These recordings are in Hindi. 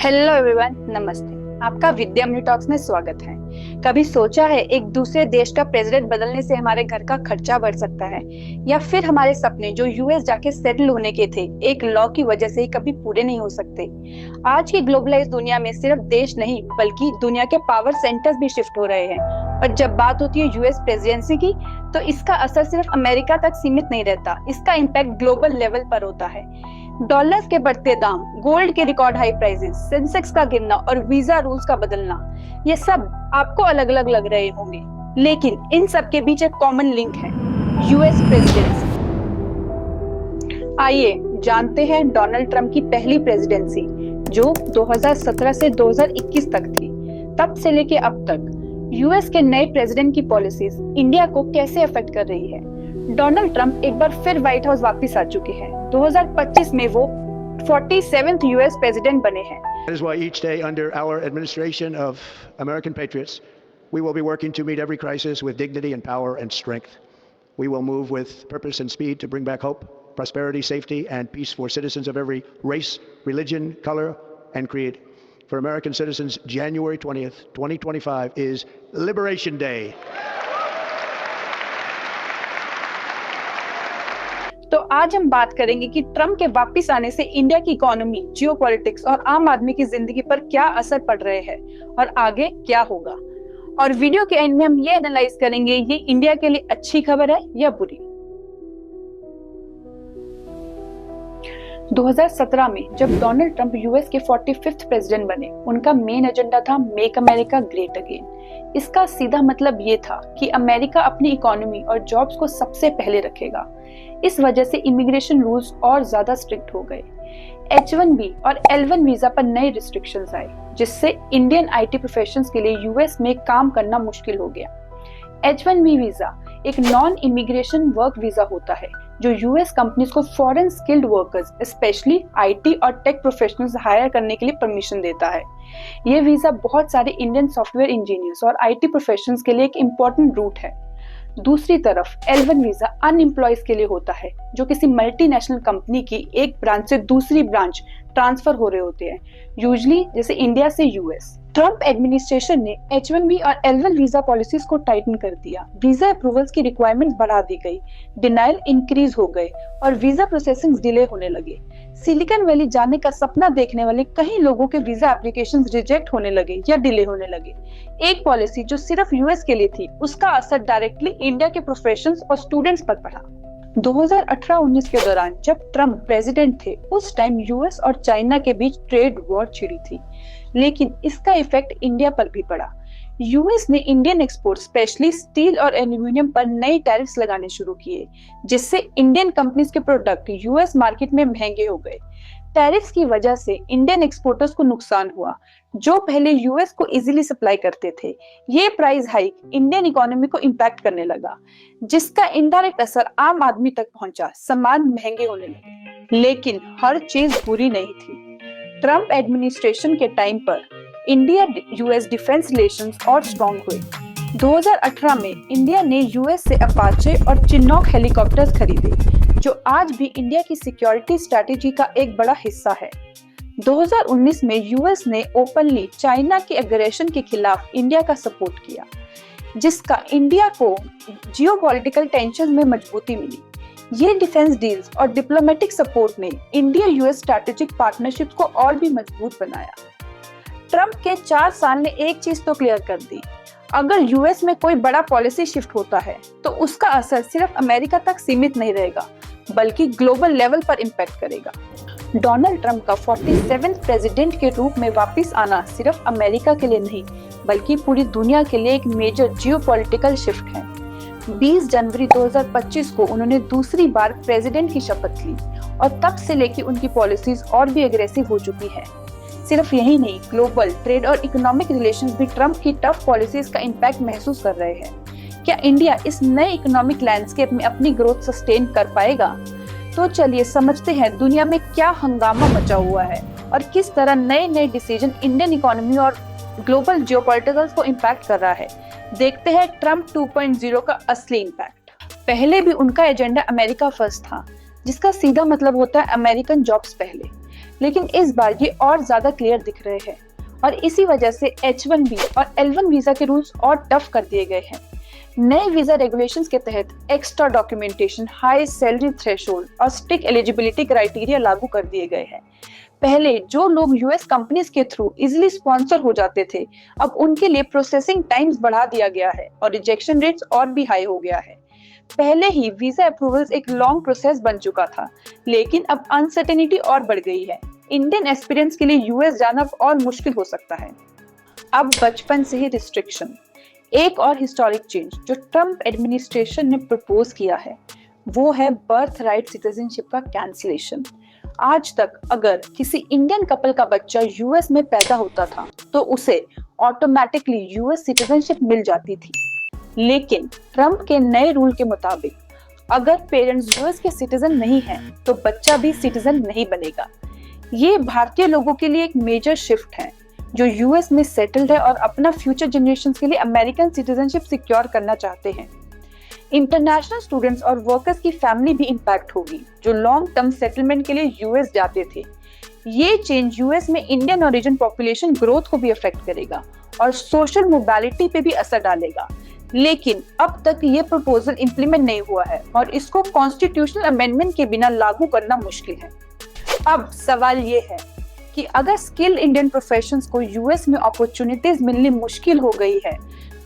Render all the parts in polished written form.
हेलो एवरीवन, नमस्ते। आपका विद्यामणि टॉक्स में स्वागत है। कभी सोचा है एक दूसरे देश का प्रेसिडेंट बदलने से हमारे घर का खर्चा बढ़ सकता है, या फिर हमारे सपने जो यूएस जाके सेटल होने के थे एक लॉ की वजह से ही कभी पूरे नहीं हो सकते। आज की ग्लोबलाइज दुनिया में सिर्फ देश नहीं बल्कि दुनिया के पावर सेंटर्स भी शिफ्ट हो रहे हैं, और जब बात होती है यूएस प्रेसिडेंसी की तो इसका असर सिर्फ अमेरिका तक सीमित नहीं रहता, इसका इम्पैक्ट ग्लोबल लेवल पर होता है। डॉलर्स के बढ़ते दाम, गोल्ड के रिकॉर्ड हाई प्राइसेस, सेंसेक्स का गिरना और वीजा रूल्स का बदलना, ये सब आपको अलग अलग लग रहे होंगे, लेकिन इन सब के बीच एक कॉमन लिंक है, यूएस प्रेसिडेंसी। आइए जानते हैं डोनाल्ड ट्रंप की पहली प्रेसिडेंसी, जो 2017 से 2021 तक थी। तब से लेके अब तक यूएस के नए प्रेसिडेंट की पॉलिसीज इंडिया को कैसे अफेक्ट कर रही है। डोनाल्ड ट्रंप एक बार फिर व्हाइट हाउस वापस आ चुके हैं। 2025 में वो 47th यूएस प्रेसिडेंट बने हैं। That is why each day under our administration of American patriots, we will be working to meet every crisis with dignity and power and strength. We will move with purpose and speed to bring back hope, prosperity, safety, and peace for citizens of every race, religion, color, and creed. For American citizens, January 20th, 2025 is Liberation Day. तो आज हम बात करेंगे कि ट्रंप के वापस आने से इंडिया की इकोनॉमी, जियोपॉलिटिक्स और आम आदमी की जिंदगी पर क्या असर पड़ रहे हैं और आगे क्या होगा। और वीडियो के एंड में हम ये एनालाइज करेंगे ये इंडिया के लिए अच्छी खबर है या बुरी। 2017 में जब डोनाल्ड ट्रंप यूएस के 45th प्रेसिडेंट बने, उनका मेन एजेंडा था मेक अमेरिका ग्रेट अगेन। इसका सीधा मतलब ये था कि अमेरिका अपनी इकोनॉमी और जॉब्स को सबसे पहले रखेगा। इस वजह से इमिग्रेशन रूल्स और ज्यादा स्ट्रिक्ट हो गए। H1B और L1 वीजा पर नए रिस्ट्रिक्शंस आए, जिससे इंडियन आईटी प्रोफेशंस के लिए यूएस में काम करना मुश्किल हो गया। H1B वीजा एक नॉन इमिग्रेशन वर्क वीजा होता है जो यूएस कंपनीज को foreign skilled workers, specially IT और टेक प्रोफेशनल्स हायर करने के लिए परमिशन देता है। ये वीजा बहुत सारे इंडियन सॉफ्टवेयर इंजीनियर्स और आईटी प्रोफेशनल्स के लिए एक इम्पोर्टेंट रूट है। दूसरी तरफ L1 वीजा अनएम्प्लॉयज के लिए होता है जो किसी मल्टीनेशनल कंपनी की एक ब्रांच से दूसरी ब्रांच ट्रांसफर हो रहे होते हैं, यूजुअली जैसे इंडिया से यूएस। ट्रंप एडमिनिस्ट्रेशन ने H1B और L1 वीजा पॉलिसीज को टाइटन कर दिया। वीजा अप्रूवल्स की रिक्वायरमेंट बढ़ा दी गई, डिनायल इंक्रीज हो गए और वीजा प्रोसेसिंग डिले होने लगे। सिलिकॉन वैली जाने का सपना देखने वाले कई लोगों के वीजा एप्लीकेशंस रिजेक्ट होने लगे या डिले होने लगे। एक पॉलिसी जो सिर्फ यूएस के लिए थी, उसका असर डायरेक्टली इंडिया के प्रोफेशनल्स और स्टूडेंट्स पर पड़ा। 2018-19 के दौरान जब ट्रंप प्रेसिडेंट थे, उस टाइम यूएस और चाइना के बीच ट्रेड वॉर छिड़ी थी, लेकिन इसका इफेक्ट इंडिया पर भी पड़ा। यूएस ने इंडियन एक्सपोर्ट, स्पेशली स्टील और एल्यूमिनियम पर नए टैरिफ्स लगाने शुरू किए, जिससे इंडियन कंपनीज के प्रोडक्ट यूएस मार्केट में महंगे हो गए। टैरिफ्स की वजह से इंडियन एक्सपोर्टर्स को नुकसान हुआ, जो पहले यूएस को इजीली सप्लाई करते थे। ये प्राइस हाइक इंडियन इकोनॉमी को इम्पैक्ट करने लगा, जिसका इनडायरेक्ट असर आम आदमी तक पहुंचा। सामान महंगे होने लगे, लेकिन हर चीज बुरी नहीं थी। ट्रंप एडमिनिस्ट्रेशन के टाइम पर इंडिया यूएस डिफेंस रिलेशंस और स्ट्रॉन्ग हुए। 2018 में इंडिया ने यूएस से अपाचे और चिनॉक हेलीकॉप्टर्स खरीदे, जो आज भी इंडिया की सिक्योरिटी स्ट्रैटेजी का एक बड़ा हिस्सा है। 2019 में यूएस ने ओपनली चाइना के एग्रेशन के खिलाफ इंडिया का सपोर्ट किया, जिसका इंडिया को जियोपॉलिटिकल टेंशन में मजबूती मिली। ये डिफेंस डील्स और डिप्लोमेटिक सपोर्ट ने इंडिया यूएस स्ट्रैटेजिक पार्टनरशिप को और भी मजबूत बनाया। ट्रंप के 4 साल ने एक चीज तो क्लियर कर दी, अगर यूएस में कोई बड़ा पॉलिसी शिफ्ट होता है तो उसका असर सिर्फ अमेरिका तक सीमित नहीं रहेगा, बल्कि ग्लोबल लेवल पर इम्पैक्ट करेगा। डोनाल्ड ट्रंप का 47th प्रेसिडेंट के रूप में वापस आना सिर्फ अमेरिका के लिए नहीं, बल्कि पूरी दुनिया के लिए एक मेजर जियोपॉलिटिकल शिफ्ट है। 20 जनवरी 2025 को उन्होंने दूसरी बार प्रेसिडेंट की शपथ ली, और तब से लेकर उनकी पॉलिसीज और भी एग्रेसिव हो चुकी है। सिर्फ यही नहीं, ग्लोबल ट्रेड और इकोनॉमिक रिलेशंस भी ट्रंप की टफ पॉलिसीज का इम्पैक्ट महसूस कर रहे हैं। क्या इंडिया इस नए इकोनॉमिक लैंडस्केप में अपनी ग्रोथ सस्टेन कर पाएगा? तो चलिए समझते हैं दुनिया में क्या हंगामा मचा हुआ है और किस तरह नए नए डिसीजन इंडियन इकोनॉमी और ग्लोबल जियोपॉलिटिक्स को इम्पैक्ट कर रहा है। देखते हैं ट्रंप 2.0 का असली इम्पैक्ट। पहले भी उनका एजेंडा अमेरिका फर्स्ट था, जिसका सीधा मतलब होता है अमेरिकन जॉब्स पहले। लेकिन इस बार ये और ज्यादा क्लियर दिख रहे हैं और इसी वजह से H1B और L1 वीजा के रूल्स और टफ कर दिए गए हैं। नए वीजा रेगुलेशंस के तहत extra documentation, high salary threshold और स्ट्रिक्ट एलिजिबिलिटी क्राइटेरिया लागू कर दिए गए हैं। पहले जो लोग यूएस कंपनीज के थ्रू इजिली स्पॉन्सर हो जाते थे, अब उनके लिए प्रोसेसिंग टाइम्स बढ़ा दिया गया है और रिजेक्शन रेट्स और भी हाई हो गया है। पहले ही वीजा अप्रूवल्स एक लॉन्ग प्रोसेस बन चुका था, लेकिन अब अनसर्टेनिटी और बढ़ गई है। इंडियन एस्पिरेंट्स के लिए यूएस जाना और मुश्किल हो सकता है। अब बचपन से ही रिस्ट्रिक्शन। एक और हिस्टोरिक चेंज जो ट्रम्प एडमिनिस्ट्रेशन ने प्रपोज किया है वो है बर्थ राइट सिटीजनशिप का कैंसिलेशन। आज तक अगर किसी इंडियन कपल का बच्चा यूएस में पैदा होता था तो उसे ऑटोमेटिकली यूएस सिटीजनशिप मिल जाती थी, लेकिन ट्रम्प के नए रूल के मुताबिक अगर पेरेंट्स यूएस के सिटीजन नहीं हैं तो बच्चा भी सिटीजन नहीं बनेगा। ये भारतीय लोगों के लिए एक मेजर शिफ्ट है जो यूएस में सेटल्ड है और अपना फ्यूचर जनरेशंस के लिए अमेरिकन सिटीजनशिप सिक्योर करना चाहते हैं। इंटरनेशनल स्टूडेंट्स और वर्कर्स की फैमिली भी इम्पैक्ट होगी जो लॉन्ग टर्म सेटलमेंट के लिए यूएस जाते थे। ये चेंज यूएस में इंडियन ओरिजिन पॉपुलेशन ग्रोथ को भी अफेक्ट करेगा और सोशल मोबिलिटी पे भी असर डालेगा। लेकिन अब तक ये प्रपोजल इम्प्लीमेंट नहीं हुआ है और इसको कॉन्स्टिट्यूशनल अमेंडमेंट के बिना लागू करना मुश्किल है। अब सवाल ये है कि अगर स्किल्ड इंडियन प्रोफेशंस को यूएस में अपॉर्चुनिटीज मिलनी मुश्किल हो गई है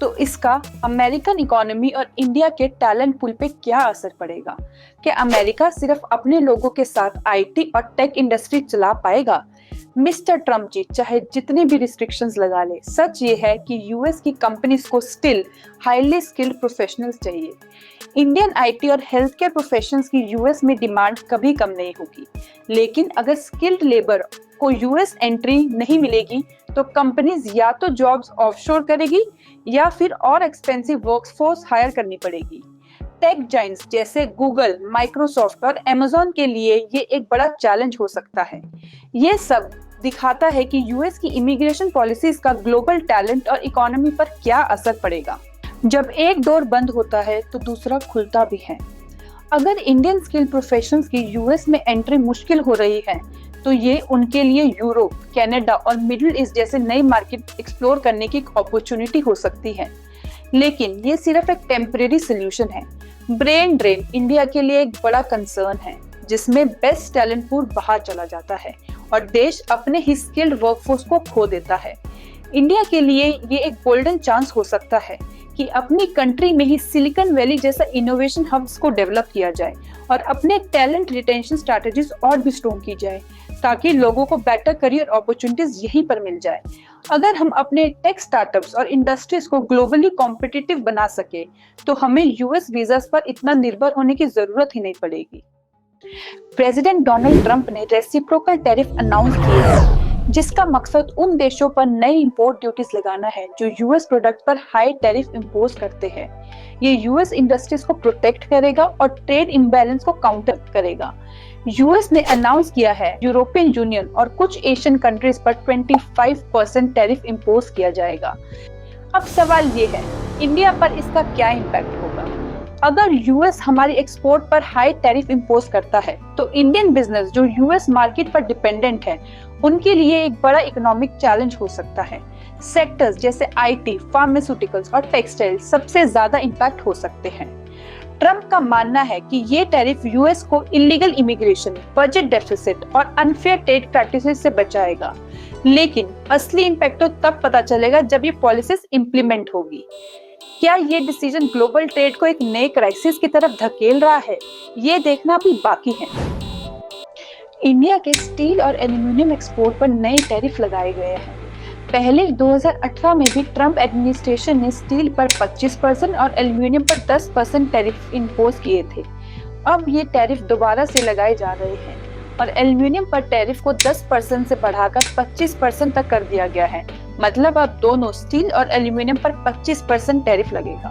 तो इसका अमेरिकन इकोनॉमी और इंडिया के टैलेंट पूल पे क्या असर पड़ेगा? क्या अमेरिका सिर्फ अपने लोगों के साथ आईटी और टेक इंडस्ट्री चला पाएगा? मिस्टर ट्रम्प जी चाहे जितनी भी रिस्ट्रिक्शंस लगा ले, सच ये है कि यूएस की कंपनीज को स्टिल हाईली स्किल्ड प्रोफेशनल्स चाहिए। इंडियन आईटी और हेल्थ केयर प्रोफेशंस की यूएस में डिमांड कभी कम नहीं होगी, लेकिन अगर स्किल्ड लेबर को यूएस एंट्री नहीं मिलेगी तो कंपनीज या तो जॉब्स ऑफशोर करेगी या फिर और एक्सपेंसिव वर्कफोर्स हायर करनी पड़ेगी। टेक जायंट्स जैसे गूगल, माइक्रोसॉफ्ट और अमेज़न के लिए ये एक बड़ा चैलेंज हो सकता है। ये सब दिखाता है कि यूएस की इमिग्रेशन पॉलिसीज का ग्लोबल टैलेंट और इकोनॉमी पर क्या असर पड़ेगा। जब एक डोर बंद होता है तो दूसरा खुलता भी है। अगर इंडियन स्किल प्रोफेशंस की यूएस में एंट्री मुश्किल हो रही है तो ये उनके लिए यूरोप, कनाडा और मिडिल ईस्ट जैसे नई मार्केट एक्सप्लोर करने की एक अपॉर्चुनिटी हो सकती है, लेकिन ये सिर्फ एक टेम्परेरी सोल्यूशन है। ब्रेन ड्रेन इंडिया के लिए एक बड़ा कंसर्न है जिसमें बेस्ट टैलेंट पूल बाहर चला जाता है और देश अपने ही स्किल्ड वर्कफोर्स को खो देता है। इंडिया के लिए ये एक गोल्डन चांस हो सकता है कि अपनी कंट्री में ही सिलिकॉन वैली जैसा इनोवेशन हब्स को डेवलप किया जाए और अपने टैलेंट रिटेंशन स्ट्रैटेजीज और भी स्ट्रॉन्ग की जाए ताकि लोगों को बेटर करियर अपॉर्चुनिटीज यहीं पर मिल जाए। अगर हम अपने टेक स्टार्टअप्स और इंडस्ट्रीज को ग्लोबली कॉम्पिटिटिव बना सके तो हमें यूएस वीजास पर इतना निर्भर होने की जरूरत ही नहीं पड़ेगी। प्रेसिडेंट डोनाल्ड ट्रंप ने रेसिप्रोकल टैरिफ अनाउंस किए हैं जिसका मकसद उन देशों पर नई इंपोर्ट ड्यूटीज लगाना है जो यूएस प्रोडक्ट पर हाई टैरिफ इंपोज करते हैं। ये यूएस इंडस्ट्रीज को प्रोटेक्ट करेगा और ट्रेड इम्बैलेंस को काउंटर करेगा। यूएस ने अनाउंस किया है यूरोपियन यूनियन और कुछ एशियन कंट्रीज पर 25% टैरिफ इंपोज किया जाएगा। अब सवाल ये है, इंडिया पर इसका क्या इम्पैक्ट होगा? अगर यूएस हमारी एक्सपोर्ट पर हाई टैरिफ इंपोज करता है तो इंडियन बिजनेस जो यूएस मार्केट पर डिपेंडेंट है उनके लिए एक बड़ा इकोनॉमिक चैलेंज हो सकता है। सेक्टर्स जैसे आईटी, फार्मास्यूटिकल्स और टेक्सटाइल सबसे ज्यादा इम्पैक्ट हो सकते हैं। ट्रंप का मानना है कि ये टैरिफ यूएस को इलीगल इमिग्रेशन, बजट डेफिसिट और अनफेयर ट्रेड प्रैक्टिसेस से बचाएगा, लेकिन असली इम्पैक्ट तो तब पता चलेगा जब ये पॉलिसीज इम्प्लीमेंट होगी। क्या ये डिसीजन ग्लोबल ट्रेड को एक नए क्राइसिस की तरफ धकेल रहा है, ये देखना भी बाकी है। इंडिया के स्टील और एल्यूमिनियम एक्सपोर्ट पर नए टैरिफ लगाए गए हैं। पहले 2018 में भी ट्रंप एडमिनिस्ट्रेशन ने स्टील पर 25% और एल्यूमिनियम पर 10% टैरिफ इंपोज किए थे। अब ये टैरिफ दोबारा से लगाए जा रहे हैं और एल्यूमिनियम पर टैरिफ को 10% से बढ़ाकर 25% तक कर दिया गया है। मतलब अब दोनों स्टील और एल्यूमिनियम पर 25% टैरिफ लगेगा।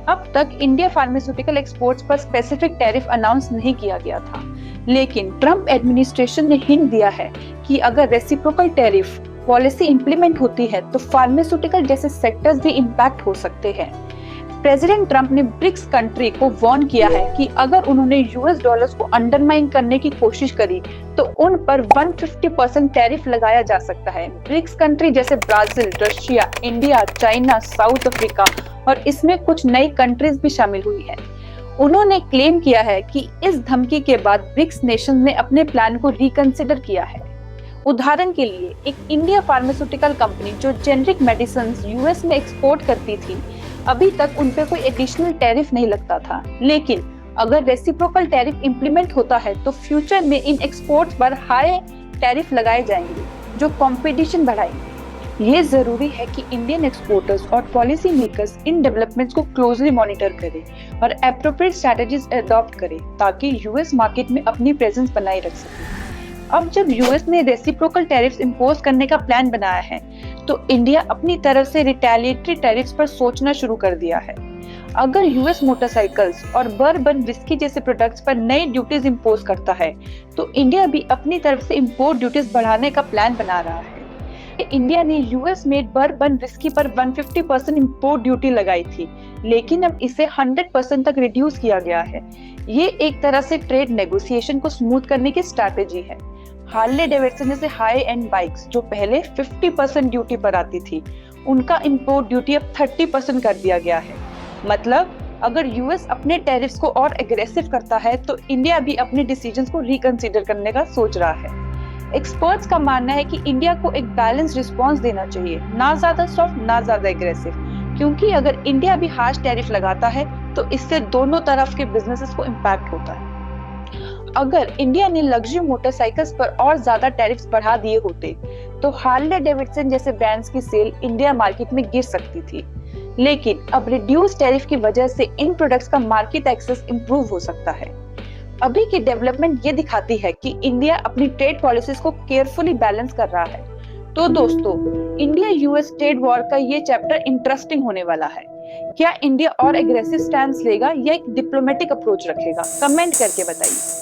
अब तक इंडिया फार्मास्यूटिकल एक्सपोर्ट्स पर स्पेसिफिक टैरिफ अनाउंस नहीं किया गया था, लेकिन ट्रंप एडमिनिस्ट्रेशन ने हिंट दिया है कि अगर रेसिप्रोकल टैरिफ पॉलिसी इंप्लीमेंट होती है तो फार्मास्यूटिकल जैसे सेक्टर्स भी इम्पैक्ट हो सकते हैं। प्रेसिडेंट ट्रंप ने ब्रिक्स कंट्री को वार्न किया है कि अगर उन्होंने यूएस डॉलर्स को अंडरमाइन करने की कोशिश करी तो उन पर 150% टैरिफ लगाया जा सकता है। ब्रिक्स कंट्री जैसे Brazil, Russia, India, China, south Africa और इसमें कुछ नई कंट्रीज भी शामिल हुई है। उन्होंने क्लेम किया है कि इस धमकी के बाद ब्रिक्स नेशन ने अपने प्लान को रिकंसिडर किया है। उदाहरण के लिए एक इंडिया फार्मास्यूटिकल कंपनी जो जेनरिक मेडिसिन यूएस में एक्सपोर्ट करती थी, अभी तक उन पे कोई एडिशनल टैरिफ नहीं लगता था, लेकिन अगर रेसिप्रोकल टैरिफ इंप्लीमेंट होता है तो फ्यूचर में इन एक्सपोर्ट्स पर हाई टैरिफ लगाए जाएंगे जो कंपटीशन बढ़ाएंगे। ये जरूरी है कि इंडियन एक्सपोर्टर्स और पॉलिसी मेकर्स इन डेवलपमेंट्स को क्लोजली मॉनिटर करें और एप्रोप्रिएट स्ट्रेटजीज अडॉप्ट करें ताकि यूएस मार्केट में अपनी प्रेजेंस बनाए रख सके। अब जब यूएस ने रेसिप्रोकल टैरिफ्स इंपोज करने का प्लान बनाया है तो इंडिया अपनी तरफ से रिटेलिएटरी टैरिफ्स पर सोचना शुरू कर दिया है। अगर यूएस मोटरसाइकिल्स और बर्बन विस्की जैसे प्रोडक्ट्स पर नई ड्यूटीज इंपोज करता है तो इंडिया भी अपनी तरफ से इंपोर्ट ड्यूटीज बढ़ाने का प्लान बना रहा है। इंडिया ने यूएस मेड बर्बन विस्की पर 150% इंपोर्ट ड्यूटी लगाई थी, लेकिन अब इसे 100% तक रिड्यूस किया गया है। ये एक तरह से ट्रेड नेगोशिएशन को स्मूथ करने की स्ट्रैटेजी है। हार्ले डेविडसन जैसे हाई एंड बाइक्स जो पहले 50% ड्यूटी पर आती थी, उनका इंपोर्ट ड्यूटी अब 30% कर दिया गया है। मतलब अगर यूएस अपने टैरिफ्स को और एग्रेसिव करता है तो इंडिया भी अपने डिसीजंस को रिकंसीडर करने का सोच रहा है। एक्सपर्ट्स का मानना है कि इंडिया को एक बैलेंस रिस्पांस देना चाहिए, ना ज्यादा सॉफ्ट ना ज्यादा एग्रेसिव, क्योंकि अगर इंडिया भी हार्श टैरिफ लगाता है तो इससे दोनों तरफ के बिजनेसेस को इम्पैक्ट होता है। अगर इंडिया ने लग्जरी मोटरसाइकिल्स पर और ज्यादा टैरिफ्स बढ़ा दिए होते तो हार्ले डेविडसन जैसे ब्रांड्स की सेल इंडिया मार्केट में गिर सकती थी, लेकिन अब रिड्यूस टैरिफ की वजह से इन प्रोडक्ट्स का मार्केट एक्सेस इंप्रूव हो सकता है। अभी की डेवलपमेंट ये दिखाती है कि इंडिया अपनी ट्रेड पॉलिसीज को केयरफुली बैलेंस कर रहा है। तो दोस्तों, इंडिया यूएस ट्रेड वॉर का ये चैप्टर इंटरेस्टिंग होने वाला है। क्या इंडिया और एग्रेसिव स्टैंड लेगा या एक डिप्लोमेटिक अप्रोच रखेगा? कमेंट करके बताइए।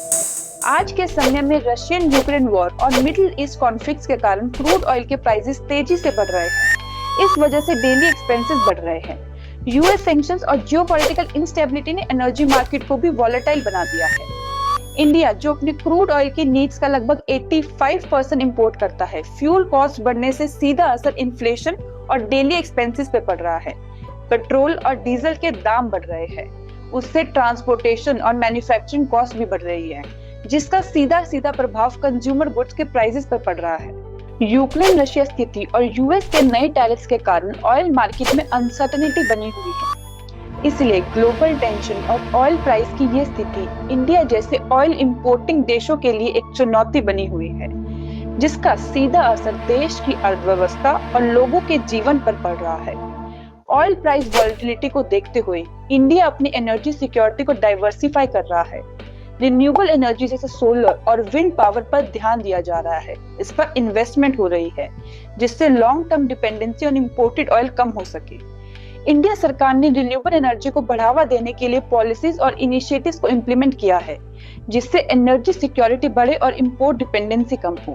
आज के समय में रशियन यूक्रेन वॉर और मिडिल ईस्ट कॉन्फ्लिक्ट्स के कारण क्रूड ऑयल के प्राइसेस तेजी से बढ़ रहे हैं। इस वजह से डेली एक्सपेंसेस बढ़ रहे हैं। यूएस सैंक्शंस और जियोपॉलिटिकल इंस्टेबिलिटी ने एनर्जी मार्केट को भी वॉलेटाइल बना दिया है। इंडिया जो अपने क्रूड ऑयल की नीड्स का लगभग 85% इंपोर्ट करता है, फ्यूल कॉस्ट बढ़ने से सीधा असर इन्फ्लेशन और डेली एक्सपेंसेस पे पड़ रहा है। पेट्रोल और डीजल के दाम बढ़ रहे हैं, उससे ट्रांसपोर्टेशन और मैन्युफैक्चरिंग कॉस्ट भी बढ़ रही है, जिसका सीधा प्रभाव कंज्यूमर गुड्स के प्राइसेस पर पड़ रहा है। यूक्रेन रशिया स्थिति और यूएस के नए टैरिफ्स के कारण ऑयल मार्केट में अनसर्टेनिटी बनी हुई है। इसलिए ग्लोबल टेंशन और ऑयल प्राइस की ये स्थिति इंडिया जैसे ऑयल इंपोर्टिंग देशों के लिए एक चुनौती बनी हुई है, जिसका सीधा असर देश की अर्थव्यवस्था और लोगों के जीवन पर पड़ रहा है। ऑयल प्राइस वॉलेटिलिटी को देखते हुए इंडिया अपनी एनर्जी सिक्योरिटी को डाइवर्सिफाई कर रहा है। रिन्यूएबल एनर्जी जैसे सोलर और विंड पावर पर ध्यान दिया जा रहा है, इस पर इन्वेस्टमेंट हो रही है, जिससे long term dependency on imported oil कम हो सके। इंडिया सरकार ने रिन्यूएबल एनर्जी को बढ़ावा देने के लिए पॉलिसीज और इनिशिएटिव्स को इम्प्लीमेंट किया है, जिससे एनर्जी सिक्योरिटी बढ़े और इंपोर्ट डिपेंडेंसी कम हो।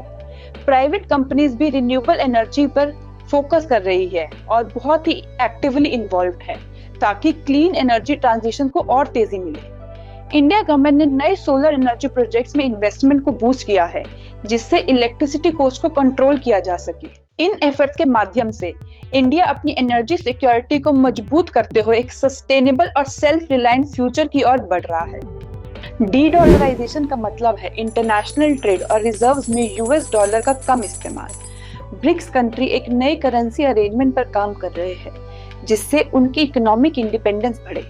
प्राइवेट कंपनीज भी रिन्यूएबल एनर्जी पर फोकस कर रही है और बहुत ही एक्टिवली इन्वॉल्व्ड है, ताकि क्लीन एनर्जी ट्रांजिशन को और तेजी मिले। इंडिया गवर्नमेंट ने नए सोलर एनर्जी प्रोजेक्ट्स में इन्वेस्टमेंट को बूस्ट किया है, जिससे इलेक्ट्रिसिटी कॉस्ट को कंट्रोल किया जा सके। इन एफर्ट्स के माध्यम से इंडिया अपनी एनर्जी सिक्योरिटी को मजबूत करते हुए एक सस्टेनेबल और सेल्फ रिलायंट फ्यूचर की ओर बढ़ रहा है। डी-डॉलराइजेशन का मतलब है इंटरनेशनल ट्रेड और रिजर्व्स में यूएस डॉलर का कम इस्तेमाल। ब्रिक्स कंट्री एक नए करेंसी अरेंजमेंट पर काम कर रहे हैं, जिससे उनकी इकोनॉमिक इंडिपेंडेंस बढ़े।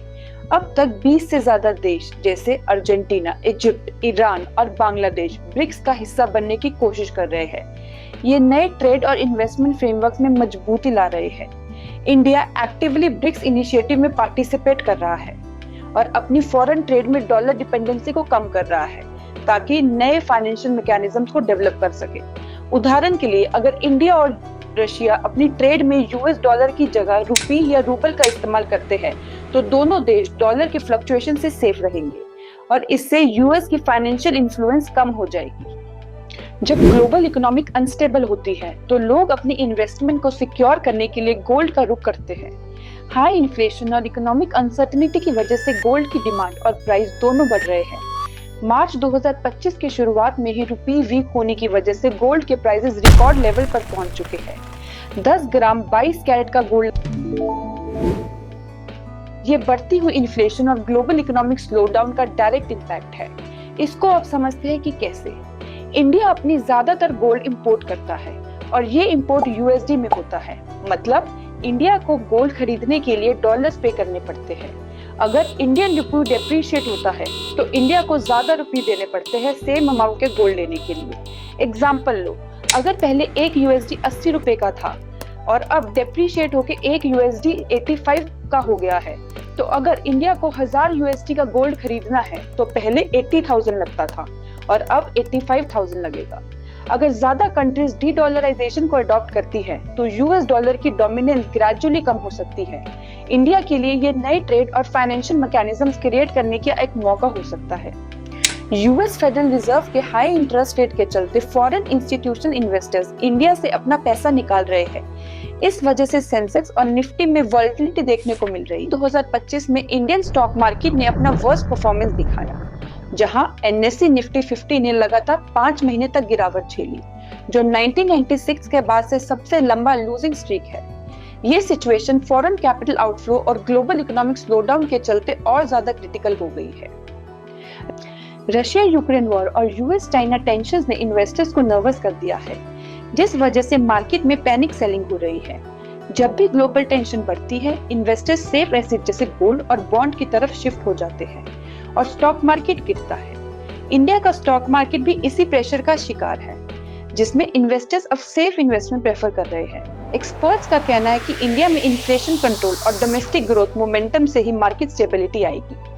अब तक 20 से ज्यादा देश जैसे अर्जेंटीना, इजिप्ट, ईरान और बांग्लादेश ब्रिक्स का हिस्सा बनने की कोशिश कर रहे हैं। ये नए ट्रेड और इन्वेस्टमेंट फ्रेमवर्क में मजबूती ला रहे हैं। इंडिया एक्टिवली ब्रिक्स इनिशिएटिव में पार्टिसिपेट कर रहा है और अपनी फॉरेन ट्रेड में डॉलर डिपेंडेंसी को कम कर रहा है, ताकि नए फाइनेंशियल मैकेनिज्म्स को डेवलप कर सके। उदाहरण के लिए, अगर इंडिया और रशिया अपनी ट्रेड में यूएस डॉलर की जगह रुपी या रूबल का इस्तेमाल करते हैं, तो दोनों देश डॉलर की फ्लक्चुएशन से सेफ रहेंगे और इससे यूएस की फाइनेंशियल इन्फ्लुएंस कम हो जाएगी। जब ग्लोबल इकोनॉमिक अनस्टेबल होती है तो लोग अपनी इन्वेस्टमेंट को सिक्योर करने के लिए गोल्ड का रुख करते हैं। हाई इन्फ्लेशन और इकोनॉमिक अनसर्टेनिटी की वजह से गोल्ड की डिमांड और प्राइस दोनों बढ़ रहे हैं। मार्च 2025 की शुरुआत में ही रुपये वीक होने की वजह से गोल्ड के प्राइसेस रिकॉर्ड लेवल पर पहुंच चुके हैं। 10 ग्राम 22 कैरेट का गोल्ड। ये बढ़ती हुई इन्फ्लेशन और ग्लोबल इकोनॉमिक स्लोडाउन का डायरेक्ट इम्पैक्ट है। इसको आप समझते हैं कि कैसे। इंडिया अपनी ज्यादातर गोल्ड इंपोर्ट करता है और ये इंपोर्ट यूएसडी में होता है, मतलब इंडिया को गोल्ड खरीदने के लिए डॉलर्स पे करने पड़ते हैं। अगर इंडियन रुपये डेप्रिशिएट होता है तो इंडिया को ज्यादा रुपये देने पड़ते हैं सेम अमाउंट के गोल्ड लेने के लिए। एग्जाम्पल लो, अगर पहले एक यूएसडी 80 रुपए का था और अब डेप्रिशिएट होके एक यूएसडी 85 का हो गया है, तो अगर इंडिया को 1000 यूएसडी का गोल्ड खरीदना है तो पहले 80,000 लगता था और अब 85,000 लगेगा। अगर ज्यादा कंट्रीज डी डॉलराइजेशन को अडॉप्ट करती है तो यूएस डॉलर की डोमिनेंस ग्रेजुअली कम हो सकती है। इंडिया के लिए ये नए ट्रेड और फाइनेंशियल मैकेनिज्म्स क्रिएट करने का एक मौका हो सकता है। यूएस फेडरल रिजर्व के हाई इंटरेस्ट रेट के चलते फॉरेन इंस्टीट्यूशनल इन्वेस्टर्स इंडिया से अपना पैसा निकाल रहे हैं। इस वजह से सेंसेक्स और निफ्टी में वॉलेटिलिटी देखने को मिल रही। 2025 में इंडियन स्टॉक मार्केट ने अपना वर्स्ट परफॉर्मेंस दिखाया, जहां एनएससी निफ्टी 50 ने लगातार 5 महीने तक गिरावट झेली, जो 1996 के बाद से सबसे लंबा लूजिंग स्ट्रीक है। ये सिचुएशन फॉरेन कैपिटल आउटफ्लो और ग्लोबल इकोनॉमिक स्लोडाउन के चलते और ज्यादा क्रिटिकल हो गई है। रशिया यूक्रेन वॉर और यूएस चाइना टेंशंस ने इन्वेस्टर्स को नर्वस कर दिया है, जिस वजह से मार्केट में पैनिक सेलिंग हो रही है। जब भी ग्लोबल टेंशन बढ़ती है, इन्वेस्टर्स सेफ एसेट जैसे गोल्ड और बॉन्ड की तरफ शिफ्ट हो जाते हैं और स्टॉक मार्केट गिरता है। इंडिया का स्टॉक मार्केट भी इसी प्रेशर का शिकार है, जिसमें इन्वेस्टर्स अब सेफ इन्वेस्टमेंट प्रेफर कर रहे हैं। एक्सपर्ट्स का कहना है कि इंडिया में इन्फ्लेशन कंट्रोल और डोमेस्टिक ग्रोथ मोमेंटम से ही मार्केट स्टेबिलिटी आएगी।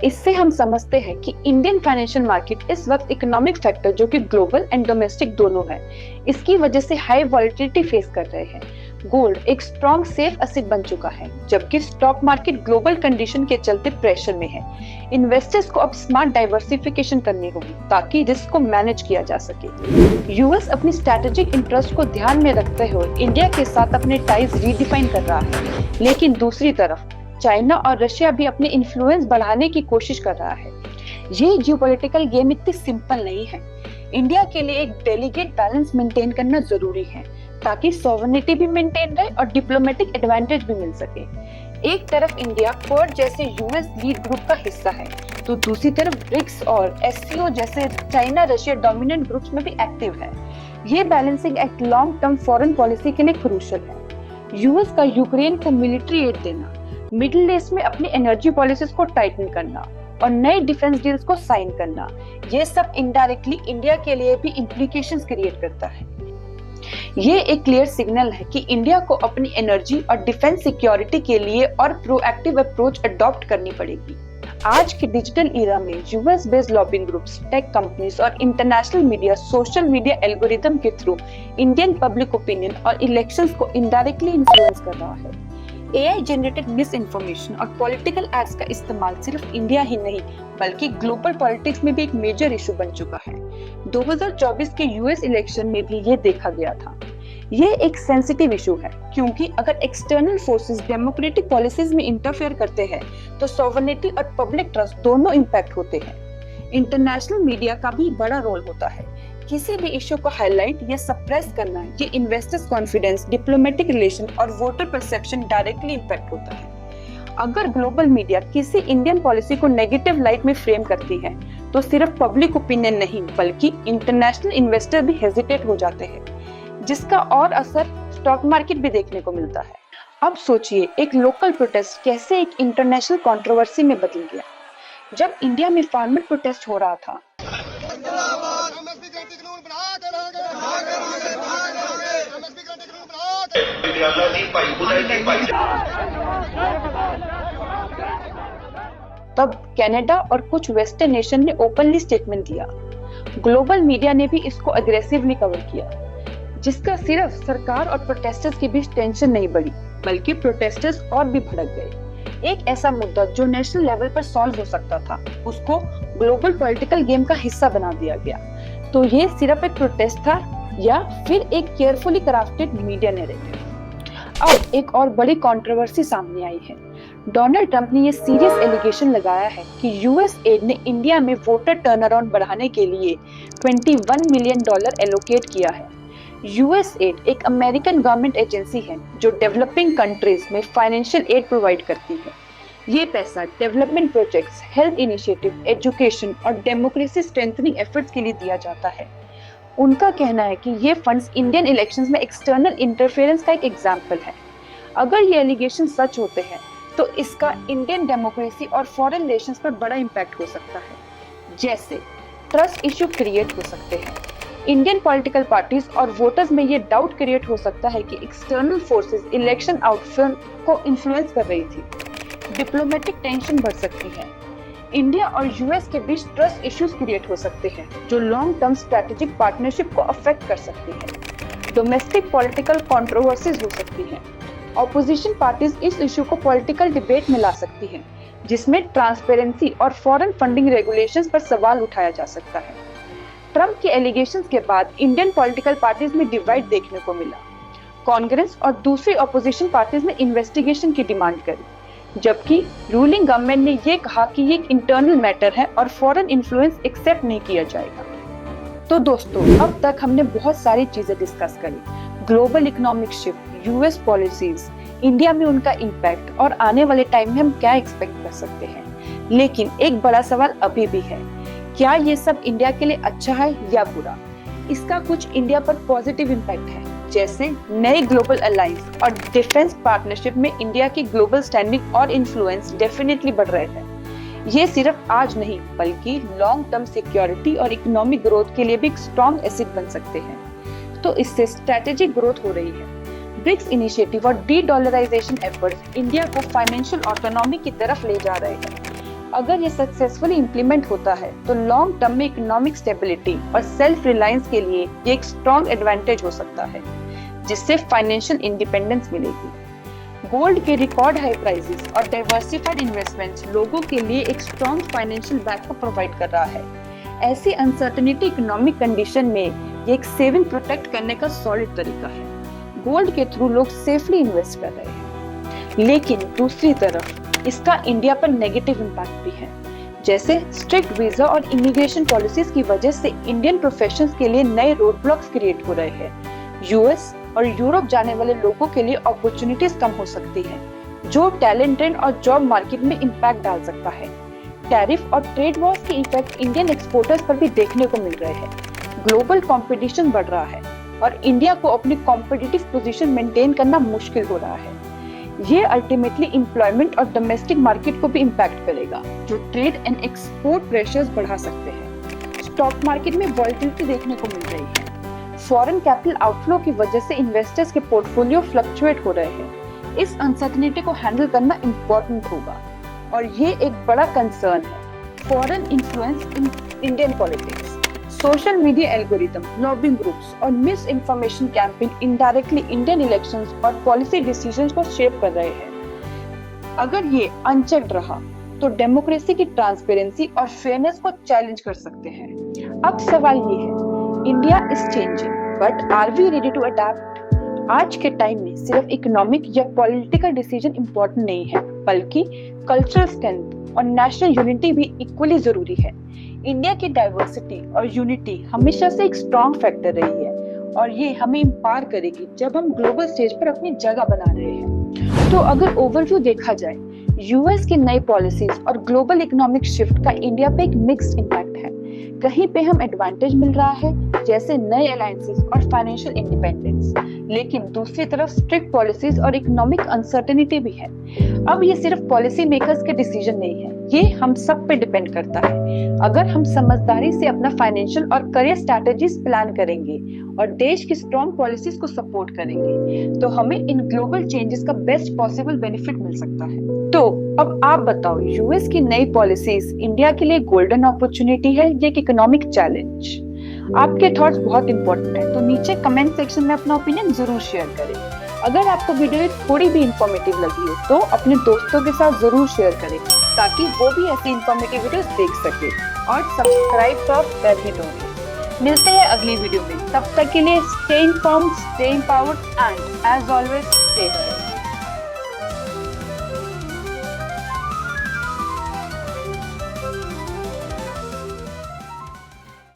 इससे हम समझते हैं कि इंडियन फाइनेंशियल मार्केट इस वक्त इकोनॉमिक फैक्टर, जो कि ग्लोबल एंड डोमेस्टिक दोनों है, इसकी वजह से हाई वॉलेटिलिटी फेस कर रहे हैं। गोल्ड एक स्ट्रॉन्ग सेफ एसेट बन चुका है, जबकि स्टॉक मार्केट ग्लोबल कंडीशन के चलते प्रेशर में है। इन्वेस्टर्स को अब स्मार्ट डाइवर्सिफिकेशन करनी होगी ताकि रिस्क को मैनेज किया जा सके। यूएस अपनी स्ट्रैटेजिक इंटरेस्ट को ध्यान में रखते हुए इंडिया के साथ अपने टाइज रीडिफाइन कर रहा है, लेकिन दूसरी तरफ चाइना और रशिया भी अपने इन्फ्लुएंस बढ़ाने की कोशिश कर रहा है। ये जियोपॉलिटिकल गेम इतनी सिंपल नहीं है। इंडिया के लिए एक डेलिकेट बैलेंस मेंटेन करना जरूरी है ताकि सॉवरेनिटी भी मेंटेन रहे और डिप्लोमेटिक एडवांटेज भी मिल सके। एक तरफ इंडिया क्वाड जैसे यूएस लीड ग्रुप का हिस्सा है, तो दूसरी तरफ ब्रिक्स और एससीओ जैसे चाइना रशिया डोमिनेंट ग्रुप्स में भी एक्टिव है। ये balancing act long term foreign policy के लिए क्रूशियल है। यूएस का यूक्रेन को मिलिट्री एड देना, मिडिल ईस्ट में अपनी एनर्जी पॉलिसीज को टाइटन करना और नए डिफेंस डील्स को साइन करना, ये सब इनडायरेक्टली इंडिया के लिए भी इम्प्लीकेशंस क्रिएट करता है। ये एक क्लियर सिग्नल है कि इंडिया को अपनी एनर्जी और डिफेंस सिक्योरिटी के लिए और प्रोएक्टिव अप्रोच अडॉप्ट करनी पड़ेगी। आज के डिजिटल एरा में US based lobbying groups, tech companies और international media social media algorithm के थ्रू इंडियन पब्लिक ओपिनियन और इलेक्शंस को इनडायरेक्टली इन्फ्लुएंस कर रहा है। एआई जनरेटेड मिस इन्फॉर्मेशन और पॉलिटिकल एड्स का इस्तेमाल सिर्फ इंडिया ही नहीं बल्कि ग्लोबल पॉलिटिक्स में भी एक मेजर इशू बन चुका है। 2024 के यूएस इलेक्शन में भी ये देखा गया था। ये एक सेंसिटिव इशू है क्योंकि अगर एक्सटर्नल फोर्सेस डेमोक्रेटिक पॉलिसीज में इंटरफेयर करते हैं तो सॉवरेनिटी और पब्लिक ट्रस्ट दोनों इम्पैक्ट होते हैं। इंटरनेशनल मीडिया का भी बड़ा रोल होता है। किसी भी इशू को हाईलाइट या सप्रेस करना, ये इन्वेस्टर्स कॉन्फिडेंस, डिप्लोमेटिक रिलेशन और वोटर परसेप्शन डायरेक्टली इम्पैक्ट होता है। अगर ग्लोबल मीडिया किसी इंडियन पॉलिसी को नेगेटिव लाइट में फ्रेम करती है तो सिर्फ पब्लिक ओपिनियन नहीं बल्कि इंटरनेशनल इन्वेस्टर भी हेजिटेट हो जाते हैं, जिसका और असर स्टॉक मार्केट भी देखने को मिलता है। अब सोचिए, एक लोकल प्रोटेस्ट कैसे एक इंटरनेशनल कंट्रोवर्सी में बदल गया। जब इंडिया में फार्मर प्रोटेस्ट हो रहा था तब कनाडा और कुछ वेस्टर्न नेशन ने ओपनली स्टेटमेंट दिया। ग्लोबल मीडिया ने भी इसको अग्रेसिवली कवर किया, जिसका सिर्फ सरकार और प्रोटेस्टर्स के बीच टेंशन नहीं बढ़ी बल्कि प्रोटेस्टर्स और भी भड़क गए। एक ऐसा मुद्दा जो नेशनल लेवल पर सॉल्व हो सकता था, उसको ग्लोबल पॉलिटिकल गेम का हिस्सा बना दिया गया। तो ये सिर्फ एक प्रोटेस्ट था या फिर एक केयरफुली क्राफ्टेड मीडिया नैरेटिव? अब एक और बड़ी कंट्रोवर्सी सामने आई है। डोनाल्ड ट्रंप ने ये सीरियस एलिगेशन लगाया है कि यूएस एड ने इंडिया में वोटर टर्नअराउंड बढ़ाने के लिए $21 मिलियन एलोकेट किया है। यूएस एड एक अमेरिकन गवर्नमेंट एजेंसी है जो डेवलपिंग कंट्रीज में फाइनेंशियल एड प्रोवाइड करती है। ये पैसा development projects, health initiative, education और डेमोक्रेसी स्ट्रेंथनिंग एफर्ट्स के लिए दिया जाता है। उनका कहना है कि ये फंड्स इंडियन इलेक्शंस में एक्सटर्नल इंटरफेरेंस का एक एग्जाम्पल है। अगर ये एलिगेशन सच होते हैं तो इसका इंडियन डेमोक्रेसी और फॉरेन रिलेशंस पर बड़ा इम्पैक्ट हो सकता है। जैसे ट्रस्ट इश्यू क्रिएट हो सकते हैं। इंडियन पॉलिटिकल पार्टीज और वोटर्स में ये डाउट क्रिएट हो सकता है कि एक्सटर्नल फोर्सेस इलेक्शन आउटकम को इन्फ्लुएंस कर रही थी। डिप्लोमेटिक टेंशन बढ़ सकती है। इंडिया और यूएस के बीच ट्रस्ट इश्यूज क्रिएट हो सकते हैं जो लॉन्ग टर्म स्ट्रेटेजिक पार्टनरशिप को अफेक्ट कर सकती है। डोमेस्टिक पॉलिटिकल कंट्रोवर्सीज हो सकती हैं। ऑपोजिशन पार्टीज इस इशू को पॉलिटिकल डिबेट में ला सकती हैं, जिसमें ट्रांसपेरेंसी और फॉरेन फंडिंग रेगुलेशंस पर सवाल उठाया जा सकता है। ट्रंप के एलिगेशंस के बाद इंडियन पॉलिटिकल पार्टीज में डिवाइड देखने को मिला। कांग्रेस और दूसरी ऑपोजिशन पार्टीज ने इन्वेस्टिगेशन की डिमांड करी, जबकि रूलिंग गवर्नमेंट ने ये कहा कि ये एक इंटरनल मैटर है और फॉरेन इन्फ्लुएंस एक्सेप्ट नहीं किया जाएगा। तो दोस्तों, अब तक हमने बहुत सारी चीजें डिस्कस करी। Global economic shift, US policies, India में उनका इम्पैक्ट और आने वाले टाइम में हम क्या एक्सपेक्ट कर सकते हैं। लेकिन एक बड़ा सवाल अभी भी है, क्या ये सब इंडिया के लिए अच्छा है या बुरा? इसका कुछ इंडिया पर पॉजिटिव इम्पैक्ट है, जैसे नए ग्लोबल अलायंस और डिफेंस पार्टनरशिप में इंडिया की ग्लोबल स्टैंडिंग और इन्फ्लुएंस डेफिनेटली बढ़ रहे हैं। ये सिर्फ आज नहीं बल्कि लॉन्ग टर्म सिक्योरिटी और इकोनॉमिक ग्रोथ के लिए भी एक स्ट्रॉन्ग एसेट बन सकते हैं। तो इससे स्ट्रेटेजिक ग्रोथ हो रही है। ब्रिक्स इनिशिएटिव और डी-डॉलराइजेशन एफर्ट्स इंडिया को फाइनेंशियल ऑटोनॉमी की तरफ ले जा रहे हैं। अगर ये सक्सेसफुली इम्प्लीमेंट होता है तो लॉन्ग टर्म में इकोनॉमिक स्टेबिलिटी और सेल्फ रिलायंस के लिए ये एक स्ट्रॉन्ग एडवांटेज हो सकता है, जिससे फाइनेंशियल इंडिपेंडेंस मिलेगी। गोल्ड के रिकॉर्ड हाई प्राइसेस और डाइवर्सिफाइड इन्वेस्टमेंट्स लोगों के लिए एक स्ट्रॉन्ग फाइनेंशियल बैकअप प्रोवाइड कर रहा है। ऐसी अनसर्टेनिटी इकोनॉमिक कंडीशन में ये एक सेविंग प्रोटेक्ट करने का सॉलिड तरीका है। गोल्ड के थ्रू लोग सेफली इन्वेस्ट कर रहे हैं। लेकिन दूसरी तरफ इसका इंडिया पर नेगेटिव इम्पैक्ट भी है, जैसे स्ट्रिक्ट वीजा और इमिग्रेशन पॉलिसीज की वजह से इंडियन प्रोफेशंस के लिए नए रोड ब्लॉक्स क्रिएट हो रहे हैं। यूएस और यूरोप जाने वाले लोगों के लिए अपॉर्चुनिटीज कम हो सकती हैं, जो टैलेंट ट्रेंड और जॉब मार्केट में इम्पैक्ट डाल सकता है। टैरिफ और ट्रेड वॉर्स के इफेक्ट इंडियन एक्सपोर्टर्स पर भी देखने को मिल रहे हैं। ग्लोबल कंपटीशन बढ़ रहा है और इंडिया को अपनी कॉम्पिटिटिव पोजीशन मेंटेन करना मुश्किल हो रहा है। ये अल्टीमेटली एम्प्लॉयमेंट और डोमेस्टिक मार्केट को भी इम्पैक्ट करेगा, जो ट्रेड एंड एक्सपोर्ट प्रेशर्स बढ़ा सकते हैं। स्टॉक मार्केट में वॉलेटिलिटी देखने को मिल रही है। फॉरेन कैपिटल आउटफ्लो की वजह से इन्वेस्टर्स के पोर्टफोलियो फ्लक्चुएट हो रहे हैं। इस अनसर्टेनिटी को हैंडल करना इम्पोर्टेंट होगा और ये एक बड़ा कंसर्न है। Foreign influence in Indian politics, social media algorithm, lobbying groups और misinformation campaign indirectly Indian elections और पॉलिसी डिसीजंस को शेप कर रहे हैं। अगर ये अनचेक्ड रहा तो डेमोक्रेसी की ट्रांसपेरेंसी और फेयरनेस को चैलेंज कर सकते हैं। अब सवाल ये है, India is changing but are we ready to adapt? आज के टाइम में सिर्फ इकोनॉमिक या पॉलिटिकल डिसीजन इम्पोर्टेंट नहीं है, बल्कि कल्चरल स्ट्रेंथ और नेशनल यूनिटी भी इक्वली जरूरी है। इंडिया की डाइवर्सिटी और यूनिटी हमेशा से एक स्ट्रॉन्ग फैक्टर रही है और ये हमें इम्पावर करेगी जब हम ग्लोबल स्टेज पर अपनी जगह बना रहे हैं। तो अगर ओवरव्यू देखा जाए, यूएस की नई पॉलिसीज और ग्लोबल इकोनॉमिक शिफ्ट का इंडिया पे एक मिक्स्ड इम्पैक्ट है। कहीं पे हम एडवांटेज मिल रहा है, जैसे नए अलायंसेस और फाइनेंशियल इंडिपेंडेंस, लेकिन दूसरी तरफ स्ट्रिक्ट पॉलिसीज और इकोनॉमिक अनसर्टेनिटी भी है। अब ये सिर्फ पॉलिसी मेकर्स के डिसीजन नहीं है, ये हम सब पे डिपेंड करता है। अगर हम समझदारी से अपना फाइनेंशियल और करियर स्ट्रैटेजीज प्लान करेंगे और देश की स्ट्रॉन्ग पॉलिसीज को सपोर्ट करेंगे, तो हमें इन ग्लोबल चेंजेस का बेस्ट पॉसिबल बेनिफिट मिल सकता है। तो अब आप बताओ, यूएस की नई पॉलिसीज इंडिया के लिए गोल्डन अपॉर्चुनिटी है या एक इकोनॉमिक चैलेंज? आपके थॉट्स बहुत इंपॉर्टेंट है, तो नीचे कमेंट सेक्शन में अपना ओपिनियन जरूर शेयर करें। अगर आपको वीडियो थोड़ी भी इंफॉर्मेटिव लगी हो तो अपने दोस्तों के साथ जरूर शेयर करें, ताकि वो भी ऐसी इंफॉर्मेटिव वीडियोस देख सके। और सब्सक्राइब तो आप कर ही दोगे। मिलते हैं अगली वीडियो में, तब तक के लिए stay informed, stay empowered and as always stay